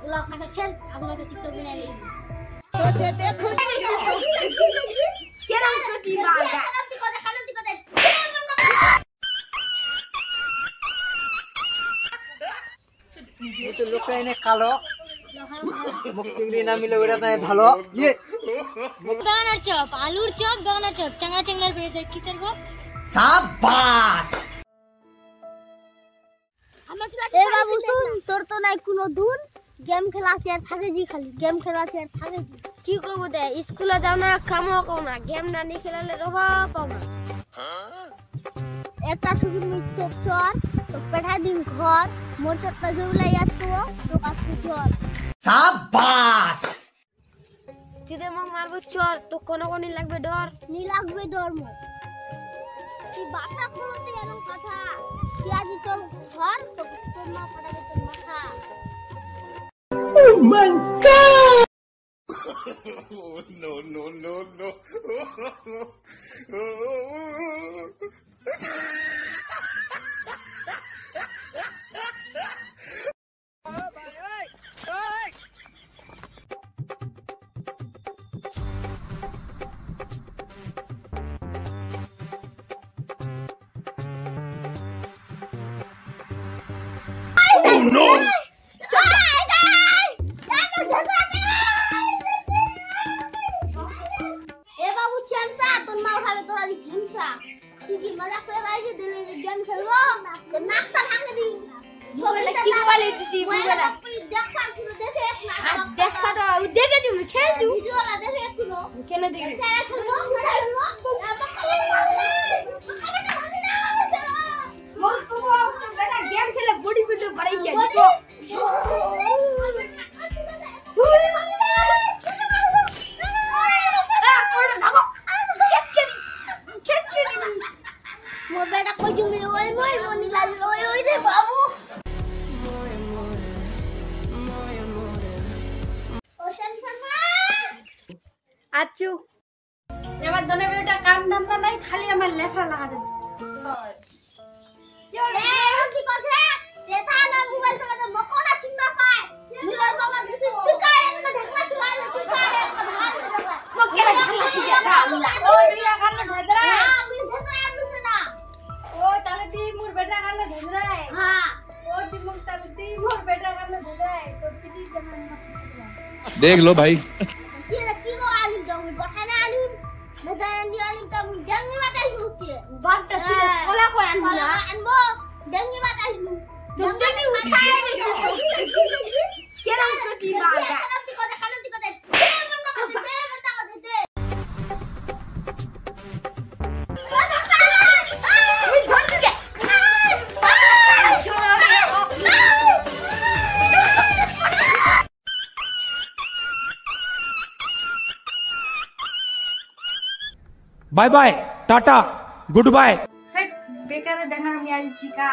blog কাটাছেন আমরা একটা TikTok বানাই নেই सोचे देखो কেন করছি বাবা itu luka ini kalau মুখ চিংড়ি না মিলে ওটা তাই ঢালো ইয়ে বেগুনের চপ আলুর চপ বেগুনের চপ চাংড়া চাংড়ার প্রেস কিসের গো সাবাস এ বাবু শুন তোর তো নাই কোনো ধুন গেম খেলা আছে আর থাকে জি খালি গেম খেলা আছে আর থাকে জি কি করব দে স্কুলে যাও না কামও করো না গেম না নি খেলালে রবা পাও না একটা শুধু মিথ্যে চর তো পেঠা দিন ঘর মোর চটটা জুবলাই আসতো তো কাছে চর সাবাস চিদে মা মারবো চর তো কোন লাগবে ডর নি লাগবে ডর মো কি বাটা করতে এরকম কথা কি আজ তোর ঘর তো তোর মা পড়াবে তোর মাথা oh my god no no no no oh no मजाक से राइज दिले गेम खेलबो तो नाकता भांग दी मोबाइल की वाले दिसी मोबाइल देख पार कुनो देखे एक ना देख पा तो देखे छु खेल छु वीडियो वाला देखे कुनो केने देखे खेला खेलबो मोर को बेटा गेम खेले बॉडी वीडियो बड़ाई छै मोर बेटा को जुमे ओय मोय मोनी लाज ओय ओय रे बाबू ओ टेंशन ना आचू এবার দনে বেটা কাম ধান্দা নাই খালি আমার লেখা লাগা দে এ রকি কথা দেখা না মোবাইল থেকে মকনা চিন্না পায় মোবাইল বাবা দিছে চিকায় না ঢাকলা চিকায় চিকায় ভাগ দেবা মকনা ঢাকলা চিকায় ও দুইয়া কানে ধেদরা আমি ধেদরা আনছে না ও তাহলে তুই মোর বেটা কানে ধেদরাই हां ও তুই মোর তাহলে তুই মোর বেটা কানে ধেদরাই তো পিটি জানা না देख लो भाई কি গো আলিম দম বখানা আলিম হেদানি আলিম তো জঙ্গি বাতাস মুখে বাপটা ছিল কোলা কই আনবো জঙ্গি বাতাস মুখ জঙ্গি উঠায় দিছে কেন করতি বাবা খালতি কথা bye bye tata goodbye बेकार डेंगानो मी आज चिका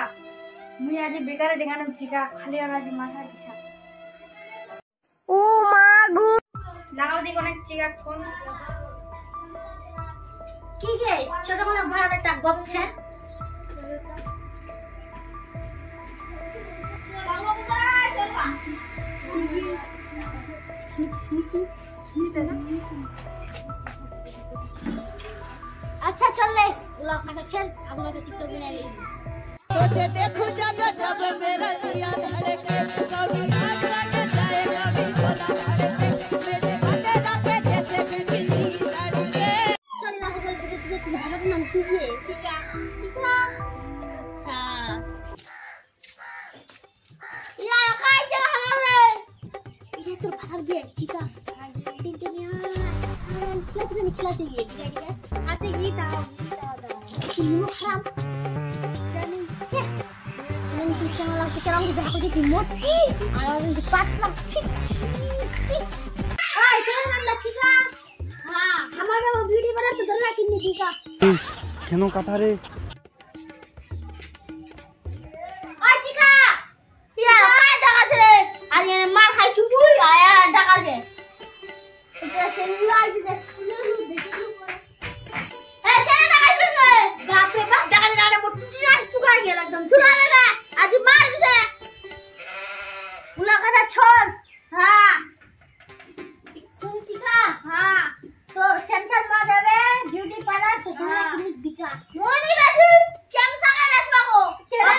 मुई आज बेकार डेंगानो चिका खाली আর আজ মাথা দিছা ও মা গো লাগাও দি কোন চিকা কোন কি গে ছোট কোন ভাড়া একটা গপছে अच्छा चल ले ब्लॉग काटाছেন আমরা একটা টিকটক বানাই নেই सोचे देखो जब जब मेरा जिया धड़के कभी आग लगे जाए कभी सोना धड़के मेरे आते राते जैसे बिजली लड़के चल ना होगा वीडियो तुझे भाड़ा नाम कीजिए चिका चिका अच्छा यार काय चला हमारे ये तो भाग गया चिका टिन टिन यार खिला चाहिए ठीक है आते गीत आओ किलो खाम जाने छे nanti channel aku sekarang udah aku jadi mochi alam di patla छी हाय चल ना चिका हां हमारा वो वीडियो बना तो दल्ला किन्नी दिखा केनो कथा रे ओ चिका या काय दागा छे आज मार खाई चुटुई आया दागा के এটা সেলুলা আছে সেলুলা দেখি এ কেন দাগা শুনে বাপ রে বাপ দাগা দাগা মোটিয়া সুগা গেল একদম সুগা গেল আজ মার দিছে উলা কথা ছড় हाँ सुन चिका हाँ तो चमचम मार देवे ब्यूटी पार्लर से तुम्हें क्लिनिक दिखा मोनी बैठू चमचम का बेचबा को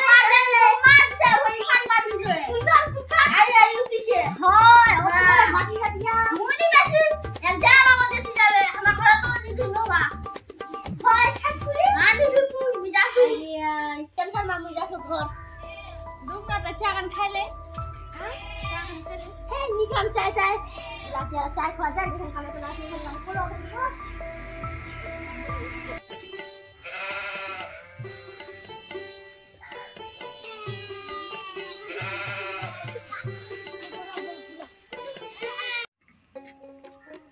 मार दे मार से वही खान का वीडियो है आई आई पीछे हां माटी का दिया मोनी बैठू एग्जाम आगे दे जावे हम घर तो निकल नोवा हां अच्छा स्कूल हां निकल मिजासु चमचम मार मिजासु घर दुका त चागन खाइले हे निकल चाय चाय लाके चाय खा जा जैसे खाने तो लाके हम खोलो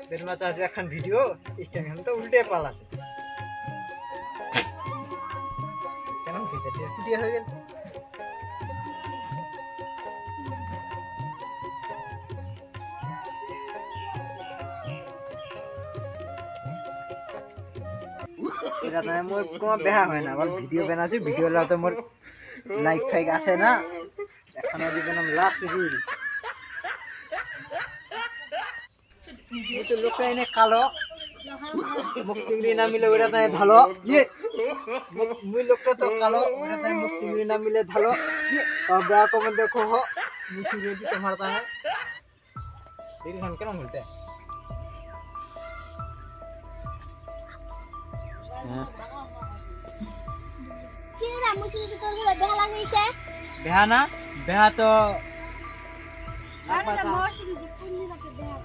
तेरे माता आज এখন ভিডিও इस टाइम हम तो उल्टे पाला छे কেন খেতে কুটিয়া হয়ে গেল এরা তো মোর কোনো বেহা হয় না বল ভিডিও বানাছি ভিডিও লা তো মোর লাইক ফাইক আসে না এখন দিবেন हम লাস্ট রিল এই তো লোকটা এনে কালো মুখ চিংড়ি না মিলে ওটা তাই ধালো ইয়ে মুই লোকটা তো কালো ওটা তাই মুখ চিংড়ি না মিলে ধালো ইয়ে और बेहा को मत देखो हो मुझे रेडी तुम्हारा है रील हम केना बोलते हैं केरा मुझे तो थोड़ा बेहा लागे से बेहा ना बेहा तो आगे तो मौसी जी कुंडी लगे बेहा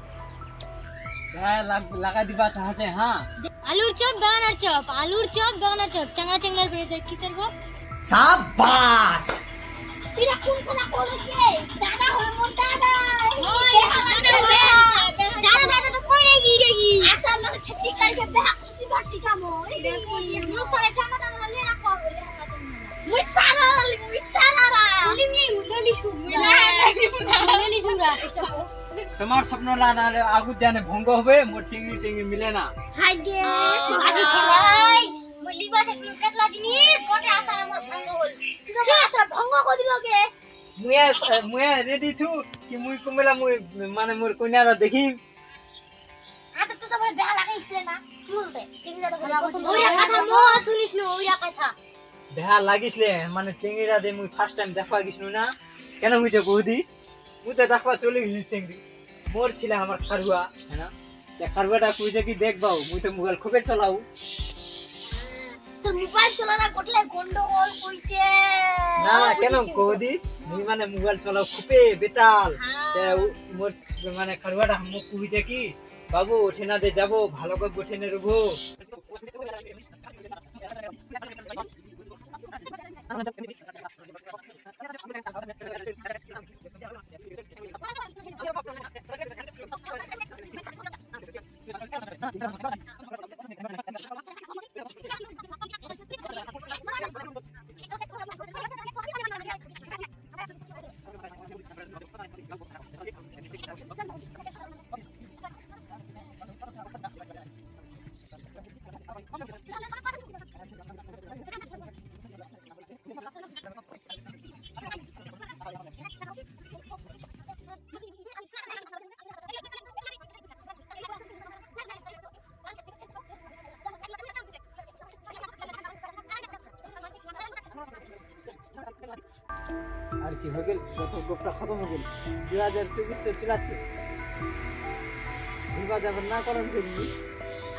बेहा लगा दिबा चाहते हैं हां आलूर चॉप बेगनर चॉप चंगरा चंगरा पे से किसर को शाबाश तेरा कौन खाना बोलो के दादा हो मोर दादा हां ये दादा दादा तो कोई नहीं गिरेगी ऐसा ना 36 तारीख के बेहा उसी बात टीका मो नो थाले जाना दाना ले रखो मुसारा लेली सुरा তোমার স্বপ্ন লানা আগু জানে ভঙ্গ হবে মোর চিংড়ি টিংড়ি মিলে না হাই গে আদি খেলাই মুলি বাজে কেতলা জিনিস কোটে আশা মোর ভঙ্গ হল তুই আশা ভঙ্গ কই দিলগে মুয়ে রেডি ছু কি মুই কুমেলা মুই মানে মোর কইনারা দেখিম আতে তুই তো বলে বেহা লাগাইছিলে না কি বলতে চিংড়িটা তো পছন্দ ওইরা কথা মো শুনিস না ওইরা কথা বেহা লাগিসলে মানে চিংড়িরা দে মুই ফার্স্ট টাইম দেখা গিছনু না কেন হইছে বৌদি মুই তো দেখবা চলে গেছি চিংড়ি মোর ছিল আমার খারুয়া है ना তে খারুয়াটা কইছে কি দেখবাও মুই তো মোবাইল খুবে চালাও তোর মোবাইল চালানা কটলে গন্ডগোল কইছে না না কেন বৌদি মুই মানে মোবাইল চালাও খুবে বেতাল তে মোর মানে খারুয়াটা মোক কইছে কি বাবু ওঠে না দে যাব ভালো করে বসে নে রবো আর কি হয়ে গেল কত গোপটা খতম হয়ে গেল 2024 তে চলাচ্ছে বিবাদ আবার না করেন তুমি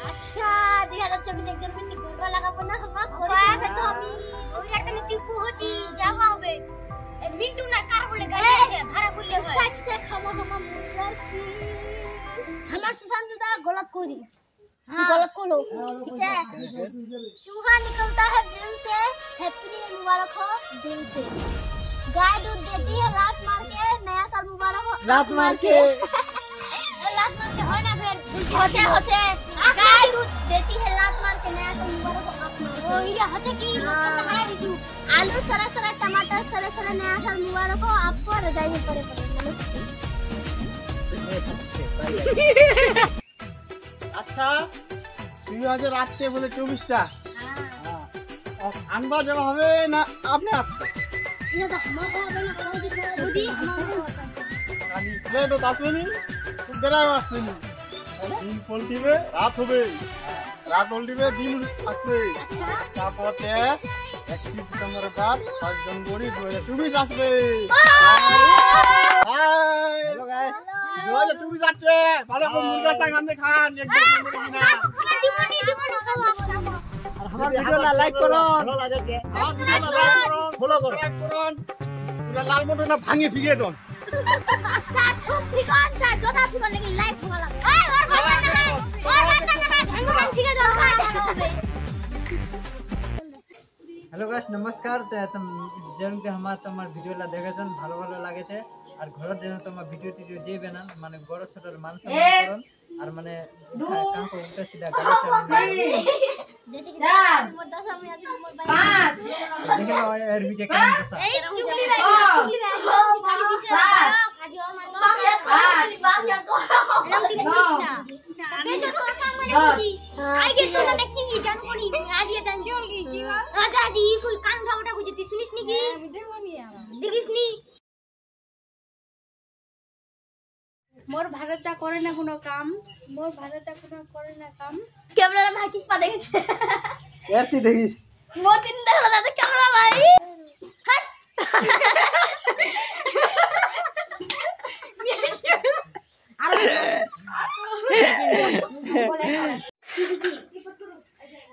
আচ্ছা 2024 একজন মিটি গরবা লাগাবো না হামা করে তো আমি ওই একটা টিপু হচ্ছি যাওয়া হবে মিন্টু না কার বলে গাড়ি আছে ভাড়া করলে হয় सच से खामा खामा मुर्गर আমার सुशांत दा गलत को दी गलत को लो ठीक है सुहा निकलता है दिल से हैप्पी न्यू मुबारक हो दिल से गाय दूध देती है लात मार के नया साल मुबारक हो लात मार के হয় না ফের হচ্ছে গাय दूध देती है लात मार के नया साल मुबारक हो अपना ओ इरा হচ্ছে কি মতলব হারা দিছু आलू सरा सरा टमाटर सरा सरा नया साल मुबारक हो आपको रजाई में पड़े আচ্ছা 2008 বলে 24টা হ্যাঁ আনবা যাওয়া হবে না আপনি আসছে ये तो हमारा होगा ना कोई दिखा दीदी हमारा होगा খালি তো আসবেনি বেড়াও আসবেনি দিন পল্টিবে রাত হবে রাত পল্টিবে দিন আসবে তারপরে 31 ডিসেম্বরের বাদ 5 জানুয়ারি 2024 আসবে হ্যালো গাইস 2024 আসছে ভালো করে মুরগা চাই গান দেখান একদম না আর আমার ভিডিওটা লাইক করুন ভালো লাগেছে আমার ভিডিওটা লাইক করুন ফলো করুন পুরো লাল বটনটা ভাঙে ফিরিয়ে দেন যা খুব ঠিকান যা জোদা ঠিকান লাগি লাইক ভালো লাগে ওই ওর ভাই না ওর ভাই না ভাঙো ভাঙ ঠিক আছে হবে हेलो गाइस नमस्कार तुम जरूर के हमार तुम्हार वीडियो ला देखेछन ভালো ভালো লাগেছে আর ঘর দেন তোমার ভিডিও টিডিও যে বানান মানে বড় ছোটর মান সম্মান করুন আর মানে কাম को उल्टा सीधा गाली जैसे कि मोर 10 में आज मोर भाई 5 देख लो यार बीजे काम दसा ए चुगली रे खाली दिसे आज और मार 5 बाप को रंग ठीक कृष्णा बेजो तो काम माने आगे तो ना नेक्स्ट ये जान कोनी आज ये जान की आगा दी कोई कान उठा को जति सुनिस नी की দেখিস নি মোর ভারতটা করে না কোনো কাম মোর ভারতটা কোনো করে না কাম ক্যামেরা মা কি পা দেখেছে यार ती देखिस মোর তিন দেখা যাচ্ছে ক্যামেরা ভাই হাট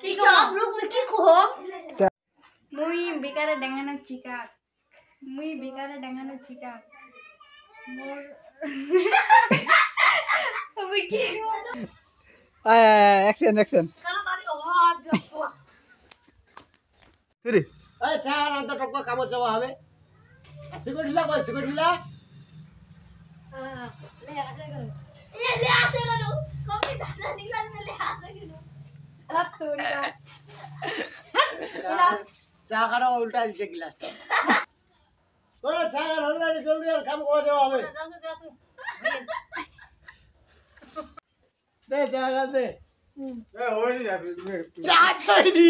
কি সব রূপ में কি কো মুই বিকারে ডাঙ্গানো চিকাক মুই বিকারে ডাঙ্গানো চিকাক মোর মুই কি एक्शन एक्शन তুই এই চার অন্ত টপ কাম যাওয়া হবে সিকিউরিটি লাগবে সিকিউরিটি লাগ ये ले आसे करो कभी दादा निकाल में ले आसे करो হাত তোড়া চা খাওয়া উল্টা দিছে গ্লাসটা ও চা হলো না জলদি আর কাম করা যাওয়া হবে দে চা দে ए होई যাবে চা ছেড়ি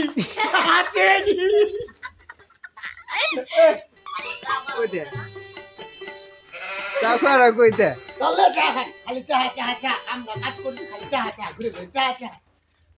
কইতে চা খাওয়া কইতে চলে চা খালি চা চা চা আমরা কাজ করছি খালি চা চা ঘুরে ঘুরে চা চা